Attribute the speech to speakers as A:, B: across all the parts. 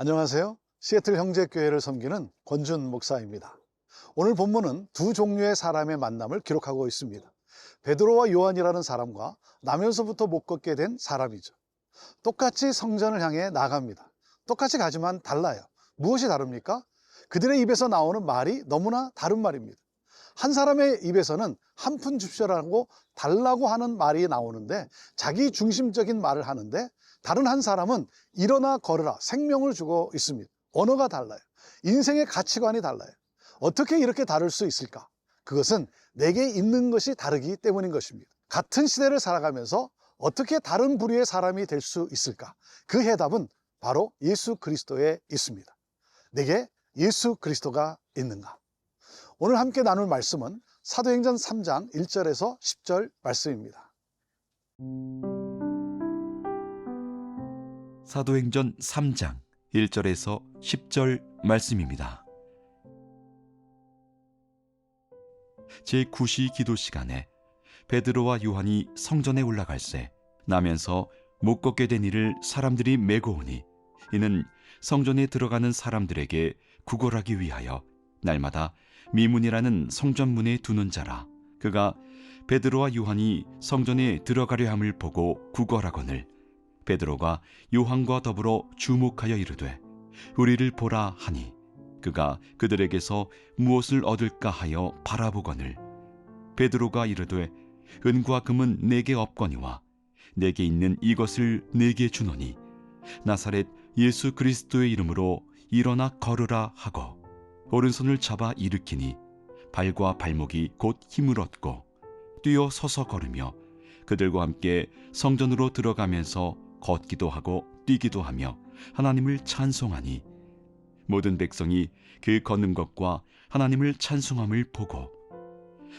A: 안녕하세요. 시애틀 형제교회를 섬기는 권준 목사입니다. 오늘 본문은 두 종류의 사람의 만남을 기록하고 있습니다. 베드로와 요한이라는 사람과 나면서부터 못 걷게 된 사람이죠. 똑같이 성전을 향해 나갑니다. 똑같이 가지만 달라요. 무엇이 다릅니까? 그들의 입에서 나오는 말이 너무나 다른 말입니다. 한 사람의 입에서는 한 푼 줍쇼라고 달라고 하는 말이 나오는데, 자기 중심적인 말을 하는데, 다른 한 사람은 일어나 걸으라 생명을 주고 있습니다. 언어가 달라요. 인생의 가치관이 달라요. 어떻게 이렇게 다를 수 있을까? 그것은 내게 있는 것이 다르기 때문인 것입니다. 같은 시대를 살아가면서 어떻게 다른 부류의 사람이 될 수 있을까? 그 해답은 바로 예수 그리스도에 있습니다. 내게 예수 그리스도가 있는가? 오늘 함께 나눌 말씀은 사도행전 3장 1절에서 10절 말씀입니다.
B: 사도행전 3장 1절에서 10절 말씀입니다. 제9시 기도 시간에 베드로와 요한이 성전에 올라갈새 나면서 못 걷게 된 이를 사람들이 메고 오니, 이는 성전에 들어가는 사람들에게 구걸하기 위하여 날마다 미문이라는 성전문에 두는 자라. 그가 베드로와 요한이 성전에 들어가려 함을 보고 구걸하거늘 베드로가 요한과 더불어 주목하여 이르되 우리를 보라 하니, 그가 그들에게서 무엇을 얻을까 하여 바라보거늘 베드로가 이르되 은과 금은 내게 없거니와 내게 있는 이것을 내게 주노니 나사렛 예수 그리스도의 이름으로 일어나 걸으라 하고 오른손을 잡아 일으키니 발과 발목이 곧 힘을 얻고 뛰어 서서 걸으며 그들과 함께 성전으로 들어가면서 걷기도 하고 뛰기도 하며 하나님을 찬송하니, 모든 백성이 그 걷는 것과 하나님을 찬송함을 보고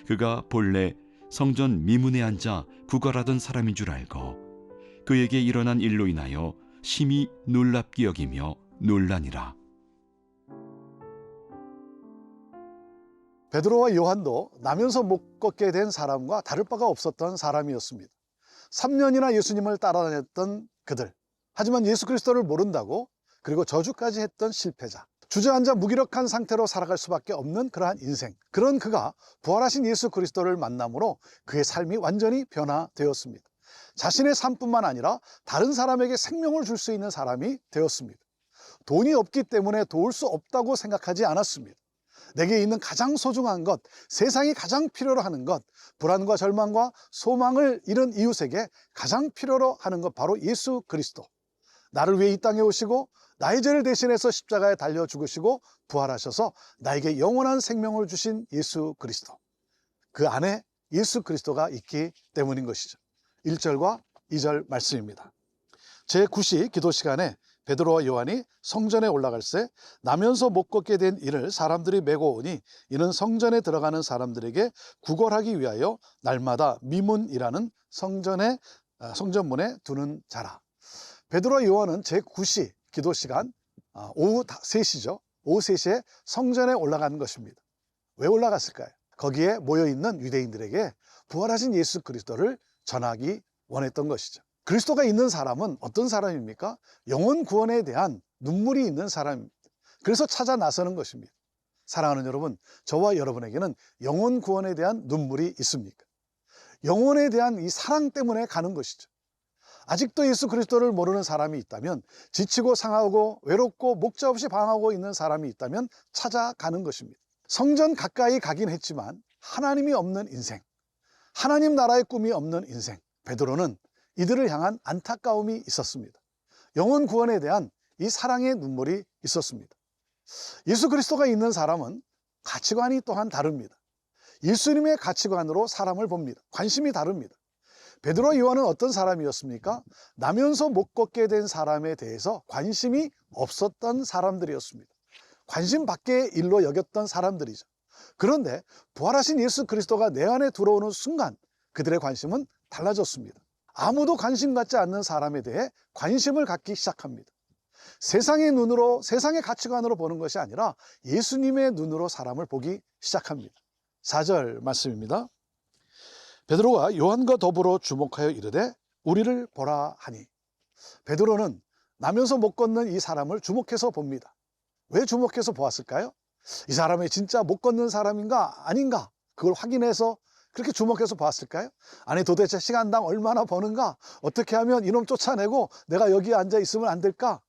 B: 그가 본래 성전 미문에 앉아 구걸하던 사람인 줄 알고 그에게 일어난 일로 인하여 심히 놀랍게 여기며 놀라니라.
A: 베드로와 요한도 나면서 못 걷게 된 사람과 다를 바가 없었던 사람이었습니다. 3년이나 예수님을 따라다녔던 그들, 하지만 예수 그리스도를 모른다고, 그리고 저주까지 했던 실패자, 주저앉아 무기력한 상태로 살아갈 수밖에 없는 그러한 인생, 그런 그가 부활하신 예수 그리스도를 만남으로 그의 삶이 완전히 변화되었습니다. 자신의 삶뿐만 아니라 다른 사람에게 생명을 줄 수 있는 사람이 되었습니다. 돈이 없기 때문에 도울 수 없다고 생각하지 않았습니다. 내게 있는 가장 소중한 것, 세상이 가장 필요로 하는 것, 불안과 절망과 소망을 잃은 이웃에게 가장 필요로 하는 것, 바로 예수 그리스도. 나를 위해 이 땅에 오시고 나의 죄를 대신해서 십자가에 달려 죽으시고 부활하셔서 나에게 영원한 생명을 주신 예수 그리스도. 그 안에 예수 그리스도가 있기 때문인 것이죠. 1절과 2절 말씀입니다. 제9시 기도 시간에 베드로와 요한이 성전에 올라갈새 나면서 못 걷게 된 이를 사람들이 메고 오니, 이는 성전에 들어가는 사람들에게 구걸하기 위하여 날마다 미문이라는 성전문에 두는 자라. 베드로와 요한은 제9시 기도 시간, 오후 3시죠. 오후 3시에 성전에 올라간 것입니다. 왜 올라갔을까요? 거기에 모여있는 유대인들에게 부활하신 예수 그리스도를 전하기 원했던 것이죠. 그리스도가 있는 사람은 어떤 사람입니까? 영혼 구원에 대한 눈물이 있는 사람입니다. 그래서 찾아 나서는 것입니다. 사랑하는 여러분, 저와 여러분에게는 영혼 구원에 대한 눈물이 있습니까? 영혼에 대한 이 사랑 때문에 가는 것이죠. 아직도 예수 그리스도를 모르는 사람이 있다면, 지치고 상하고 외롭고 목자 없이 방황하고 있는 사람이 있다면 찾아가는 것입니다. 성전 가까이 가긴 했지만 하나님이 없는 인생, 하나님 나라의 꿈이 없는 인생, 베드로는 이들을 향한 안타까움이 있었습니다. 영혼 구원에 대한 이 사랑의 눈물이 있었습니다. 예수 그리스도가 있는 사람은 가치관이 또한 다릅니다. 예수님의 가치관으로 사람을 봅니다. 관심이 다릅니다. 베드로와 요한은 어떤 사람이었습니까? 나면서 못 걷게 된 사람에 대해서 관심이 없었던 사람들이었습니다. 관심 밖의 일로 여겼던 사람들이죠. 그런데 부활하신 예수 그리스도가 내 안에 들어오는 순간 그들의 관심은 달라졌습니다. 아무도 관심 갖지 않는 사람에 대해 관심을 갖기 시작합니다. 세상의 눈으로, 세상의 가치관으로 보는 것이 아니라 예수님의 눈으로 사람을 보기 시작합니다. 4절 말씀입니다. 베드로가 요한과 더불어 주목하여 이르되 우리를 보라 하니, 베드로는 나면서 못 걷는 이 사람을 주목해서 봅니다. 왜 주목해서 보았을까요? 이 사람이 진짜 못 걷는 사람인가 아닌가 그걸 확인해서 그렇게 주목해서 보았을까요? 아니 도대체 시간당 얼마나 버는가? 어떻게 하면 이놈 쫓아내고 내가 여기에 앉아 있으면 안 될까?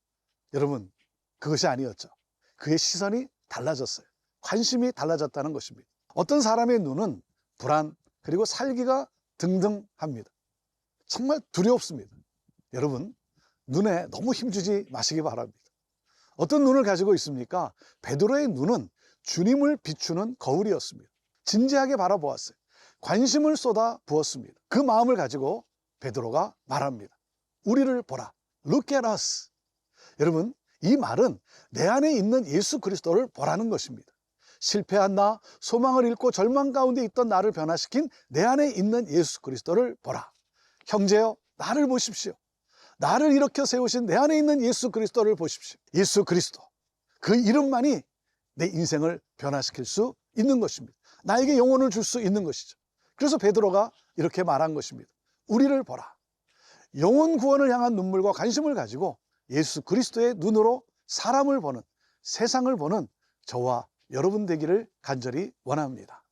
A: 여러분, 그것이 아니었죠. 그의 시선이 달라졌어요. 관심이 달라졌다는 것입니다. 어떤 사람의 눈은 불안 그리고 살기가 등등합니다. 정말 두렵습니다. 여러분, 눈에 너무 힘주지 마시기 바랍니다. 어떤 눈을 가지고 있습니까? 베드로의 눈은 주님을 비추는 거울이었습니다. 진지하게 바라보았어요. 관심을 쏟아 부었습니다. 그 마음을 가지고 베드로가 말합니다. 우리를 보라. Look at us. 여러분, 이 말은 내 안에 있는 예수 그리스도를 보라는 것입니다. 실패한 나, 소망을 잃고 절망 가운데 있던 나를 변화시킨 내 안에 있는 예수 그리스도를 보라. 형제여, 나를 보십시오. 나를 일으켜 세우신 내 안에 있는 예수 그리스도를 보십시오. 예수 그리스도, 그 이름만이 내 인생을 변화시킬 수 있는 것입니다. 나에게 영혼을 줄 수 있는 것이죠. 그래서 베드로가 이렇게 말한 것입니다. 우리를 보라. 영혼 구원을 향한 눈물과 관심을 가지고 예수 그리스도의 눈으로 사람을 보는, 세상을 보는 저와 여러분 되기를 간절히 원합니다.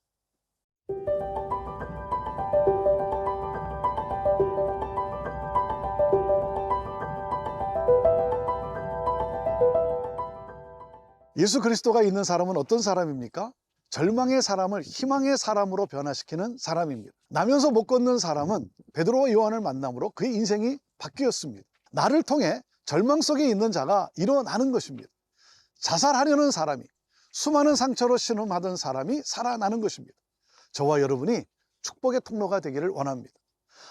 A: 예수 그리스도가 있는 사람은 어떤 사람입니까? 절망의 사람을 희망의 사람으로 변화시키는 사람입니다. 나면서 못 걷는 사람은 베드로와 요한을 만남으로 그의 인생이 바뀌었습니다. 나를 통해 절망 속에 있는 자가 일어나는 것입니다. 자살하려는 사람이, 수많은 상처로 신음하던 사람이 살아나는 것입니다. 저와 여러분이 축복의 통로가 되기를 원합니다.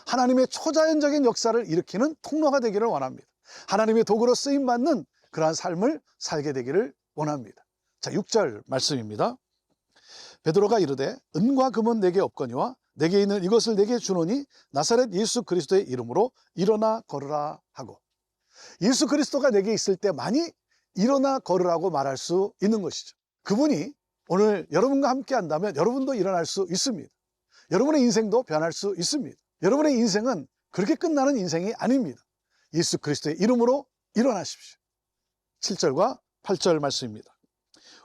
A: 하나님의 초자연적인 역사를 일으키는 통로가 되기를 원합니다. 하나님의 도구로 쓰임받는 그러한 삶을 살게 되기를 원합니다. 자, 6절 말씀입니다. 베드로가 이르되 은과 금은 내게 없거니와 내게 있는 이것을 내게 주노니 나사렛 예수 그리스도의 이름으로 일어나 걸으라 하고, 예수 그리스도가 내게 있을 때만이 일어나 걸으라고 말할 수 있는 것이죠. 그분이 오늘 여러분과 함께 한다면 여러분도 일어날 수 있습니다. 여러분의 인생도 변할 수 있습니다. 여러분의 인생은 그렇게 끝나는 인생이 아닙니다. 예수 그리스도의 이름으로 일어나십시오. 7절과 8절 말씀입니다.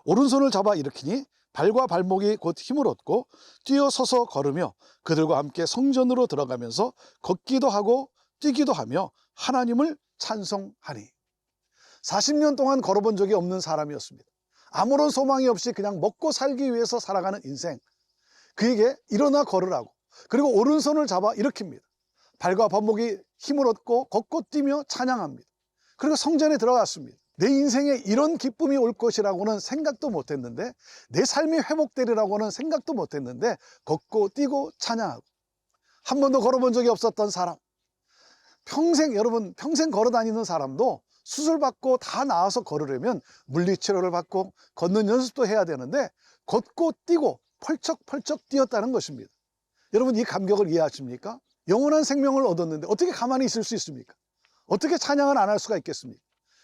A: 오른손을 잡아 일으키니 발과 발목이 곧 힘을 얻고 뛰어서서 걸으며 그들과 함께 성전으로 들어가면서 걷기도 하고 뛰기도 하며 하나님을 찬송하니. 40년 동안 걸어본 적이 없는 사람이었습니다. 아무런 소망이 없이 그냥 먹고 살기 위해서 살아가는 인생. 그에게 일어나 걸으라고, 그리고 오른손을 잡아 일으킵니다. 발과 발목이 힘을 얻고 걷고 뛰며 찬양합니다. 그리고 성전에 들어갔습니다. 내 인생에 이런 기쁨이 올 것이라고는 생각도 못했는데, 내 삶이 회복되리라고는 생각도 못했는데 걷고 뛰고 찬양하고, 한 번도 걸어본 적이 없었던 사람, 여러분 평생 걸어 다니는 사람도 수술받고 다 나아서 걸으려면 물리치료를 받고 걷는 연습도 해야 되는데 걷고 뛰고 펄쩍펄쩍 뛰었다는 것입니다. 여러분, 이 감격을 이해하십니까? 영원한 생명을 얻었는데 어떻게 가만히 있을 수 있습니까? 어떻게 찬양을 안 할 수가 있겠습니까?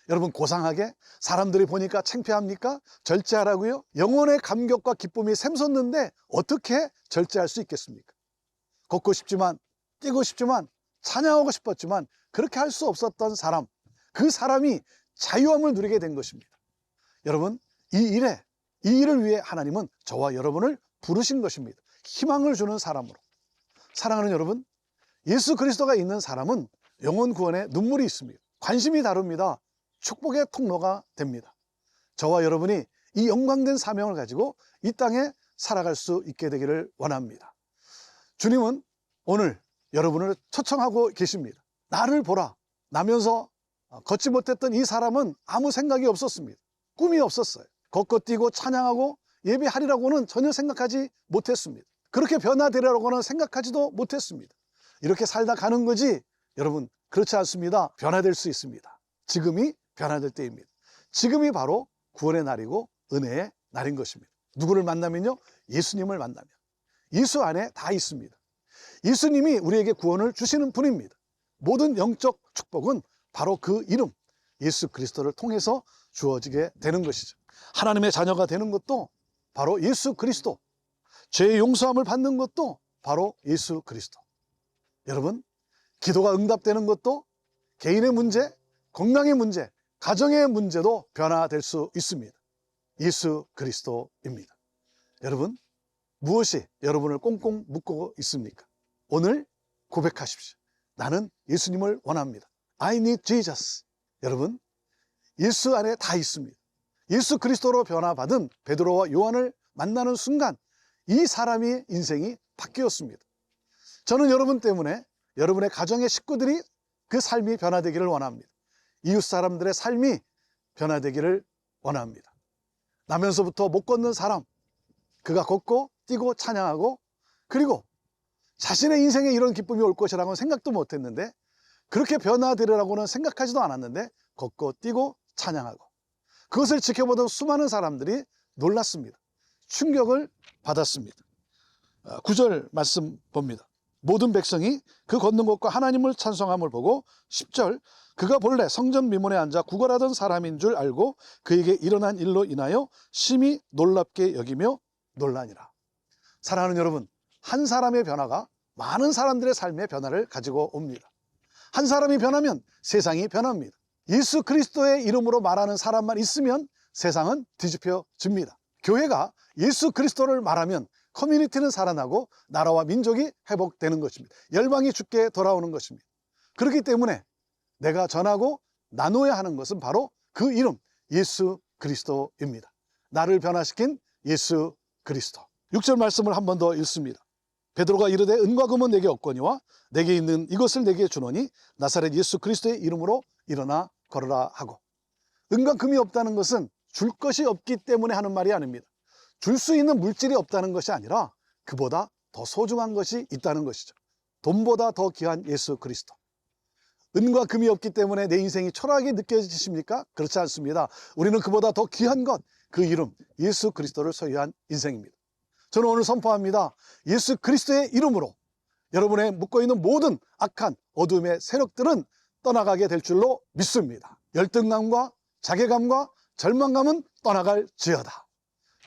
A: 여러분, 고상하게 사람들이 보니까 창피합니까? 절제하라고요? 영혼의 감격과 기쁨이 샘솟는데 어떻게 절제할 수 있겠습니까? 걷고 싶지만, 뛰고 싶지만, 찬양하고 싶었지만 그렇게 할 수 없었던 사람, 그 사람이 자유함을 누리게 된 것입니다. 여러분, 이 일을 위해 하나님은 저와 여러분을 부르신 것입니다. 희망을 주는 사람으로. 사랑하는 여러분, 예수 그리스도가 있는 사람은 영혼 구원에 눈물이 있습니다. 관심이 다릅니다. 축복의 통로가 됩니다. 저와 여러분이 이 영광된 사명을 가지고 이 땅에 살아갈 수 있게 되기를 원합니다. 주님은 오늘 여러분을 초청하고 계십니다. 나를 보라. 나면서 걷지 못했던 이 사람은 아무 생각이 없었습니다. 꿈이 없었어요. 걷고 뛰고 찬양하고 예배하리라고는 전혀 생각하지 못했습니다. 그렇게 변화되리라고는 생각하지도 못했습니다. 이렇게 살다 가는 거지. 여러분, 그렇지 않습니다. 변화될 수 있습니다. 지금이 변화될 때입니다. 지금이 바로 구원의 날이고 은혜의 날인 것입니다. 누구를 만나면요? 예수님을 만나면. 예수 안에 다 있습니다. 예수님이 우리에게 구원을 주시는 분입니다. 모든 영적 축복은 바로 그 이름, 예수 그리스도를 통해서 주어지게 되는 것이죠. 하나님의 자녀가 되는 것도 바로 예수 그리스도, 죄의 용서함을 받는 것도 바로 예수 그리스도. 여러분, 기도가 응답되는 것도, 개인의 문제, 건강의 문제, 가정의 문제도 변화될 수 있습니다. 예수 그리스도입니다. 여러분, 무엇이 여러분을 꽁꽁 묶고 있습니까? 오늘 고백하십시오. 나는 예수님을 원합니다. I need Jesus. 여러분, 예수 안에 다 있습니다. 예수 그리스도로 변화받은 베드로와 요한을 만나는 순간 이 사람의 인생이 바뀌었습니다. 저는 여러분 때문에 여러분의 가정의 식구들이 그 삶이 변화되기를 원합니다. 이웃 사람들의 삶이 변화되기를 원합니다. 나면서부터 못 걷는 사람, 그가 걷고 뛰고 찬양하고, 그리고 자신의 인생에 이런 기쁨이 올 것이라고는 생각도 못했는데, 그렇게 변화되리라고는 생각하지도 않았는데 걷고 뛰고 찬양하고, 그것을 지켜보던 수많은 사람들이 놀랐습니다. 충격을 받았습니다. 9절 말씀 봅니다. 모든 백성이 그 걷는 것과 하나님을 찬송함을 보고 10절, 그가 본래 성전 미문에 앉아 구걸하던 사람인 줄 알고 그에게 일어난 일로 인하여 심히 놀랍게 여기며 놀라니라. 사랑하는 여러분, 한 사람의 변화가 많은 사람들의 삶의 변화를 가지고 옵니다. 한 사람이 변하면 세상이 변합니다. 예수 그리스도의 이름으로 말하는 사람만 있으면 세상은 뒤집혀집니다. 교회가 예수 그리스도를 말하면 커뮤니티는 살아나고 나라와 민족이 회복되는 것입니다. 열방이 주께 돌아오는 것입니다. 그렇기 때문에 내가 전하고 나눠야 하는 것은 바로 그 이름, 예수 그리스도입니다. 나를 변화시킨 예수 그리스도. 6절 말씀을 한 번 더 읽습니다. 베드로가 이르되 은과 금은 내게 없거니와 내게 있는 이것을 내게 주노니 나사렛 예수 그리스도의 이름으로 일어나 걸으라 하고. 은과 금이 없다는 것은 줄 것이 없기 때문에 하는 말이 아닙니다. 줄 수 있는 물질이 없다는 것이 아니라 그보다 더 소중한 것이 있다는 것이죠. 돈보다 더 귀한 예수 그리스도. 은과 금이 없기 때문에 내 인생이 초라하게 느껴지십니까? 그렇지 않습니다. 우리는 그보다 더 귀한 것, 그 이름 예수 그리스도를 소유한 인생입니다. 저는 오늘 선포합니다. 예수 그리스도의 이름으로 여러분의 묶어있는 모든 악한 어둠의 세력들은 떠나가게 될 줄로 믿습니다. 열등감과 자괴감과 절망감은 떠나갈지어다.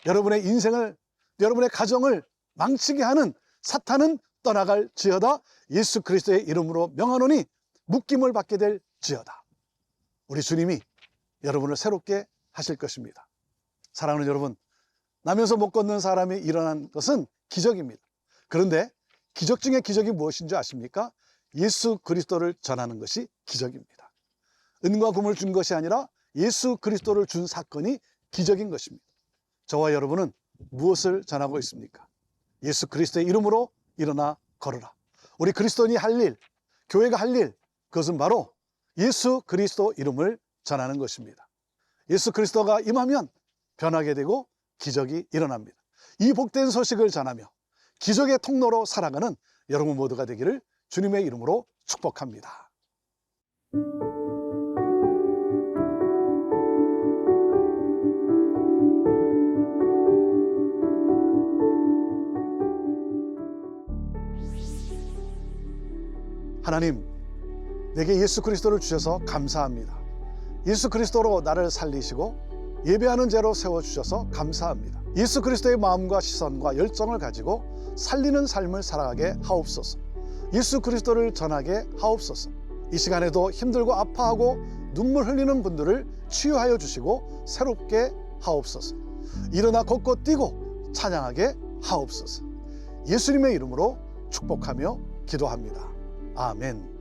A: 여러분의 인생을, 여러분의 가정을 망치게 하는 사탄은 떠나갈지어다. 예수 그리스도의 이름으로 명하노니 묶임을 받게 될지어다. 우리 주님이 여러분을 새롭게 하실 것입니다. 사랑하는 여러분, 나면서 못 걷는 사람이 일어난 것은 기적입니다. 그런데 기적 중에 기적이 무엇인 줄 아십니까? 예수 그리스도를 전하는 것이 기적입니다. 은과 금을 준 것이 아니라 예수 그리스도를 준 사건이 기적인 것입니다. 저와 여러분은 무엇을 전하고 있습니까? 예수 그리스도의 이름으로 일어나 걸으라. 우리 그리스도인이 할 일, 교회가 할 일, 그것은 바로 예수 그리스도 이름을 전하는 것입니다. 예수 그리스도가 임하면 변하게 되고 기적이 일어납니다. 이 복된 소식을 전하며 기적의 통로로 살아가는 여러분 모두가 되기를 주님의 이름으로 축복합니다. 하나님, 내게 예수 그리스도를 주셔서 감사합니다. 예수 그리스도로 나를 살리시고 예배하는 죄로 세워주셔서 감사합니다. 예수 그리스도의 마음과 시선과 열정을 가지고 살리는 삶을 살아가게 하옵소서. 예수 그리스도를 전하게 하옵소서. 이 시간에도 힘들고 아파하고 눈물 흘리는 분들을 치유하여 주시고 새롭게 하옵소서. 일어나 걷고 뛰고 찬양하게 하옵소서. 예수님의 이름으로 축복하며 기도합니다. 아멘.